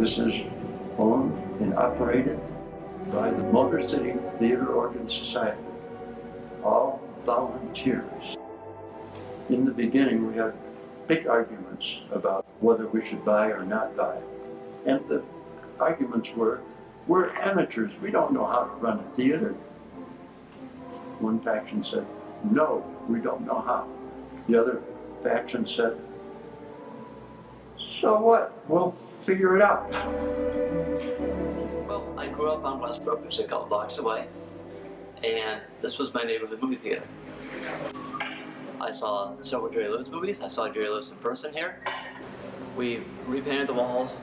This is owned and operated by the Motor City Theatre Organ Society, all volunteers. In the beginning, we had big arguments about whether we should buy or not buy. And the arguments were, we're amateurs, we don't know how to run a theater. One faction said, no, we don't know how. The other faction said, so what? We'll figure it out. Well, I grew up on Westbrook, which is a couple blocks away, and this was my neighborhood movie theater. I saw several Jerry Lewis movies. I saw Jerry Lewis in person here. We repainted the walls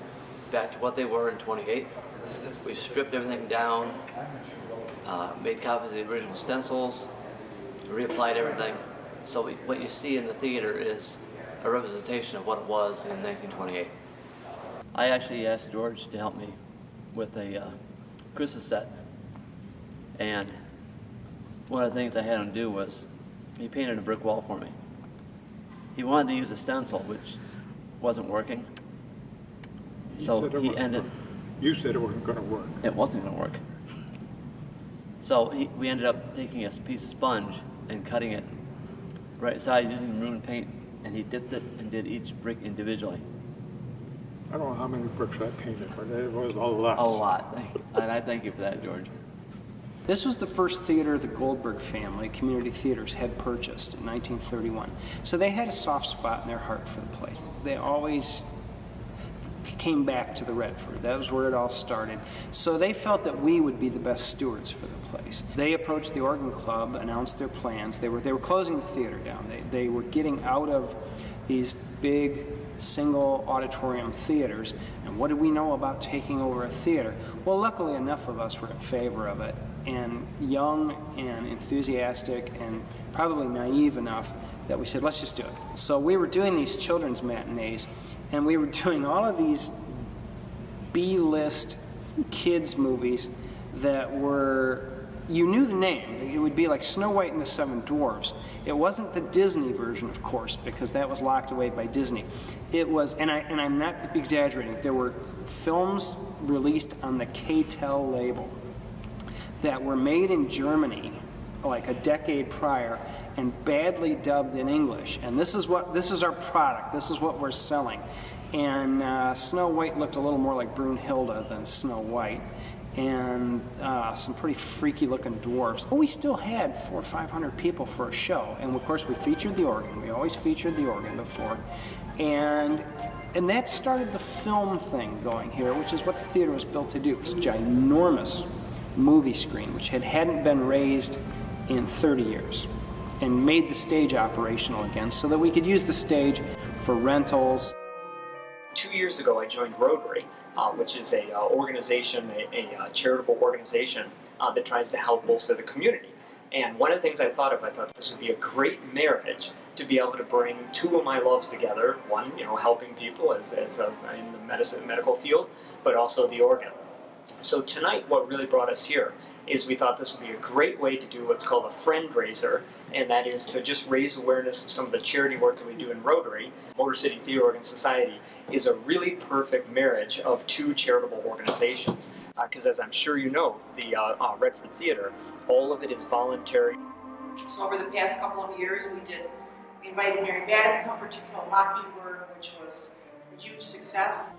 back to what they were in '28. We stripped everything down, made copies of the original stencils, reapplied everything. So what you see in the theater is a representation of what it was in 1928. I actually asked George to help me with a Christmas set, and one of the things I had him do was he painted a brick wall for me. He wanted to use a stencil, which wasn't working, so he ended. You said it wasn't going to work. It wasn't going to work. So we ended up taking a piece of sponge and cutting it right size using maroon paint, and he dipped it and did each brick individually. I don't know how many bricks I painted, but it was a lot. A lot, and I thank you for that, George. This was the first theater the Goldberg family, Community Theaters, had purchased in 1931. So they had a soft spot in their heart for the place. They always came back to the Redford. That was where it all started. So they felt that we would be the best stewards for the place. They approached the organ club, announced their plans. They were closing the theater down. They were getting out of these big single auditorium theaters. And what did we know about taking over a theater? Well, luckily enough of us were in favor of it, and young and enthusiastic and probably naive enough that we said, let's just do it. So we were doing these children's matinees, and we were doing all of these B-list kids movies that were, you knew the name. It would be like Snow White and the Seven Dwarfs. It wasn't the Disney version, of course, because that was locked away by Disney. It was, and I'm not exaggerating, there were films released on the K-Tel label that were made in Germany like a decade prior and badly dubbed in English. And this is our product, this is what we're selling. And Snow White looked a little more like Brunhilde than Snow White, and some pretty freaky looking dwarfs. But we still had 400 or 500 people for a show, and of course we featured the organ. We always featured the organ before. And that started the film thing going here, which is what the theater was built to do. It's a ginormous movie screen, which hadn't been raised in 30 years, and made the stage operational again so that we could use the stage for rentals. 2 years ago I joined Rotary, which is a organization, a charitable organization that tries to help bolster the community. And one of the things I thought this would be a great marriage to be able to bring two of my loves together. One, helping people in the medical field, but also the organ. So tonight, what really brought us here is we thought this would be a great way to do what's called a friend raiser, and that is to just raise awareness of some of the charity work that we do in Rotary. Motor City Theatre Organ Society is a really perfect marriage of two charitable organizations, because as I'm sure you know, the Redford Theatre, all of it is voluntary. So over the past couple of years, we invited Mary Baddock to come to Kill a Mockingbird, which was a huge success.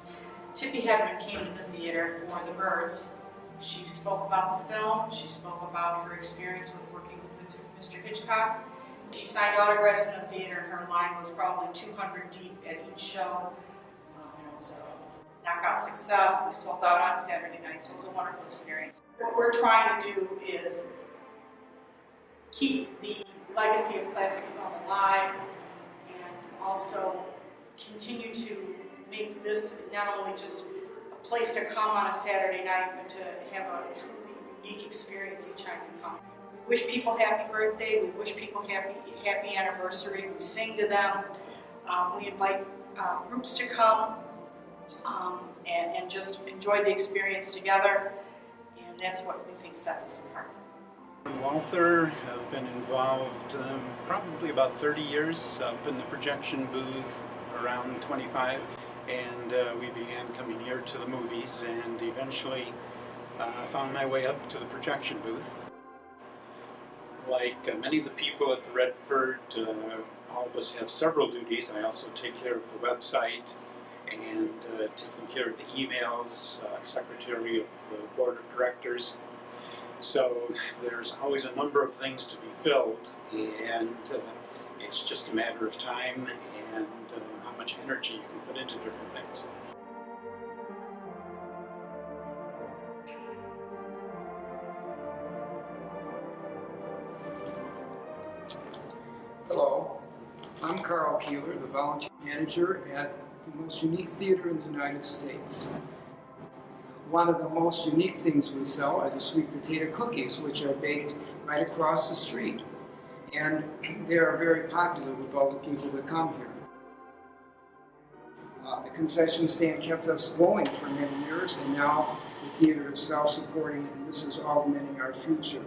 Tippi Hedren came to the theater for The Birds. She spoke about the film, she spoke about her experience with working with Mr. Hitchcock. She signed autographs in the theater, and her line was probably 200 deep at each show. It was a knockout success. We sold out on Saturday night, so it was a wonderful experience. What we're trying to do is keep the legacy of classic film alive, and also continue to make this not only just a place to come on a Saturday night, but to have a truly unique experience each time you come. We wish people happy birthday, we wish people happy anniversary, we sing to them, we invite groups to come and just enjoy the experience together, and that's what we think sets us apart. Walther, have been involved probably about 30 years, up in the projection booth, around 25. and we began coming here to the movies, and eventually found my way up to the projection booth. Like many of the people at the Redford, all of us have several duties. I also take care of the website and taking care of the emails, secretary of the board of directors. So there's always a number of things to be filled, and it's just a matter of time and how much energy you can put into different things. Hello, I'm Carl Keeler, the volunteer manager at the most unique theater in the United States. One of the most unique things we sell are the sweet potato cookies, which are baked right across the street. And they are very popular with all the people that come here. The concession stand kept us going for many years, and now the theater is self-supporting, and this is augmenting our future.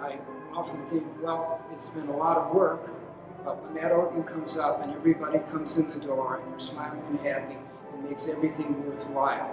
I often think, well, it's been a lot of work, but when that organ comes up and everybody comes in the door and they're smiling and happy, it makes everything worthwhile.